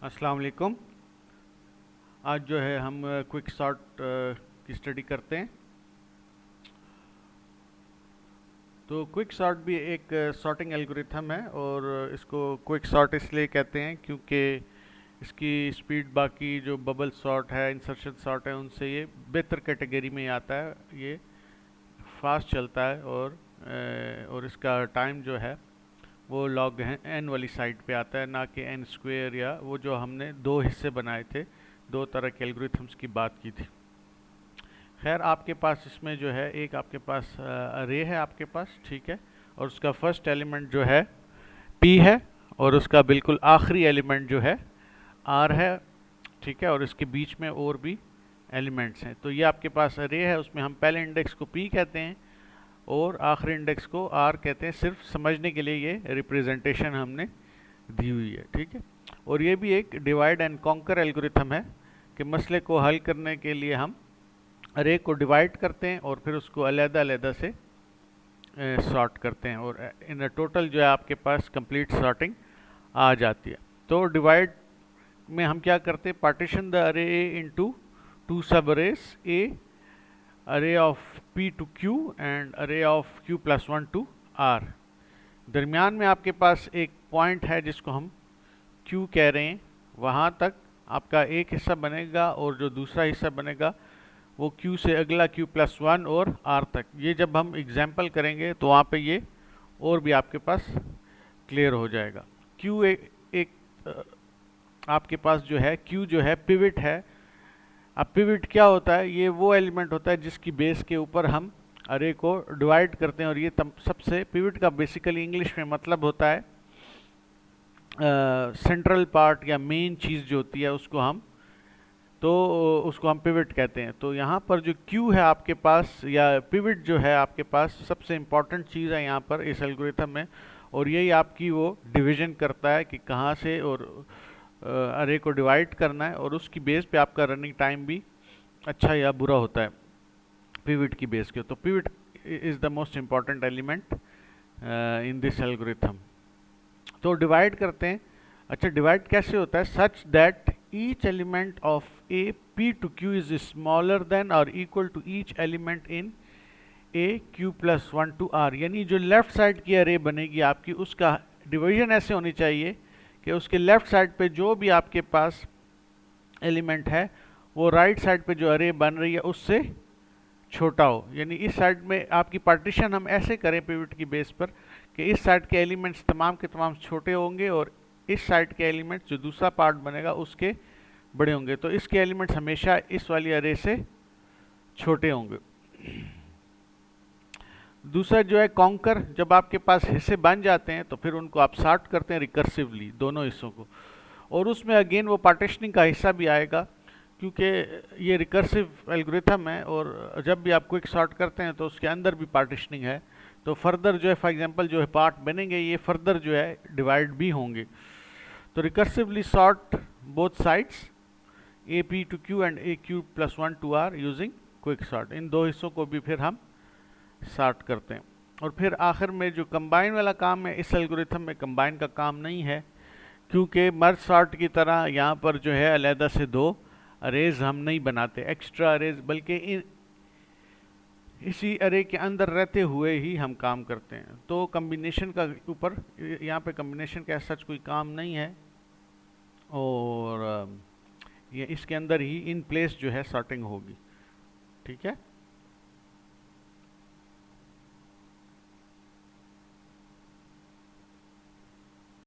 अस्सलाम वालेकुम। आज जो है हम क्विक सॉर्ट की स्टडी करते हैं। तो क्विक सॉर्ट भी एक सॉर्टिंग एल्गोरिथम है और इसको क्विक सॉर्ट इसलिए कहते हैं क्योंकि इसकी स्पीड बाकी जो बबल सॉर्ट है, इंसर्शन सॉर्ट है, उनसे ये बेहतर कैटेगरी में आता है। ये फास्ट चलता है और इसका टाइम जो है वो लॉग एन वाली साइड पे आता है, ना कि एन स्क्वेयर या वो जो हमने दो हिस्से बनाए थे, दो तरह के एल्गोरिथम्स की बात की थी। खैर, आपके पास इसमें जो है एक आपके पास अरे है आपके पास, ठीक है, और उसका फर्स्ट एलिमेंट जो है पी है और उसका बिल्कुल आखिरी एलिमेंट जो है आर है, ठीक है, और इसके बीच में और भी एलिमेंट्स हैं। तो ये आपके पास अरे है, उसमें हम पहले इंडेक्स को पी कहते हैं और आखिरी इंडेक्स को आर कहते हैं। सिर्फ समझने के लिए ये रिप्रेजेंटेशन हमने दी हुई है, ठीक है। और ये भी एक डिवाइड एंड कॉन्कर एल्गोरिथम है कि मसले को हल करने के लिए हम अरे को डिवाइड करते हैं और फिर उसको अलग-अलग से सॉर्ट करते हैं और इन टोटल जो है आपके पास कंप्लीट सॉर्टिंग आ जाती है। तो डिवाइड में हम क्या करते हैं, partition the array into two sub arrays, A array of P to Q and array of Q plus one to R. दरमियान में आपके पास एक पॉइंट है जिसको हम क्यू कह रहे हैं, वहाँ तक आपका एक हिस्सा बनेगा और जो दूसरा हिस्सा बनेगा वो क्यू से अगला क्यू प्लस वन और आर तक। ये जब हम एग्जाम्पल करेंगे तो वहाँ पे ये और भी आपके पास क्लियर हो जाएगा। क्यू एक आपके पास जो है क्यू जो है पिविट है। अब पिविट क्या होता है, ये वो एलिमेंट होता है जिसकी बेस के ऊपर हम अरे को डिवाइड करते हैं और ये सबसे पिविट का बेसिकली इंग्लिश में मतलब होता है सेंट्रल पार्ट या मेन चीज़ जो होती है उसको हम पिविट कहते हैं। तो यहाँ पर जो क्यू है आपके पास या पिविट जो है आपके पास सबसे इम्पॉर्टेंट चीज़ है यहाँ पर इस एल्गोरिथम में, और यही आपकी वो डिवीजन करता है कि कहाँ से और अरे को डिवाइड करना है, और उसकी बेस पे आपका रनिंग टाइम भी अच्छा या बुरा होता है पिविट की बेस के। तो pivot is the most important element in this algorithm. तो डिवाइड करते हैं। अच्छा, डिवाइड कैसे होता है, such that each element of A P to Q is smaller then और equal to each element in A Q plus one to R. यानी जो लेफ्ट साइड की अरे बनेगी आपकी, उसका डिवीजन ऐसे होनी चाहिए कि उसके लेफ्ट साइड पे जो भी आपके पास एलिमेंट है वो राइट साइड पे जो अरे बन रही है उससे छोटा हो। यानी इस साइड में आपकी पार्टीशन हम ऐसे करें पिवट की बेस पर कि इस साइड के एलिमेंट्स तमाम के तमाम छोटे होंगे और इस साइड के एलिमेंट्स जो दूसरा पार्ट बनेगा उसके बड़े होंगे। तो इसके एलिमेंट्स हमेशा इस वाली अरे से छोटे होंगे। दूसरा जो है कॉन्कर, जब आपके पास हिस्से बन जाते हैं तो फिर उनको आप सॉर्ट करते हैं रिकर्सिवली दोनों हिस्सों को, और उसमें अगेन वो पार्टीशनिंग का हिस्सा भी आएगा क्योंकि ये रिकर्सिव एल्गोरिथम है और जब भी आप क्विक सॉर्ट करते हैं तो उसके अंदर भी पार्टीशनिंग है। तो फर्दर जो है फॉर एग्जांपल जो है पार्ट बनेंगे ये फर्दर जो है डिवाइड भी होंगे। तो recursively sort both sides A P to Q and A Q plus one to R using quick sort. इन दो हिस्सों को भी फिर हम सॉर्ट करते हैं। और फिर आखिर में जो कंबाइन वाला काम है, इस एल्गोरिथम में कंबाइन का काम नहीं है क्योंकि मर्ज सॉर्ट की तरह यहाँ पर जो है अलहदा से दो अरेज हम नहीं बनाते एक्स्ट्रा अरेज, बल्कि इसी अरे के अंदर रहते हुए ही हम काम करते हैं। तो कम्बिनेशन का ऊपर यहाँ पे कम्बिनेशन का सच कोई काम नहीं है और ये इसके अंदर ही इन प्लेस जो है सॉर्टिंग होगी, ठीक है।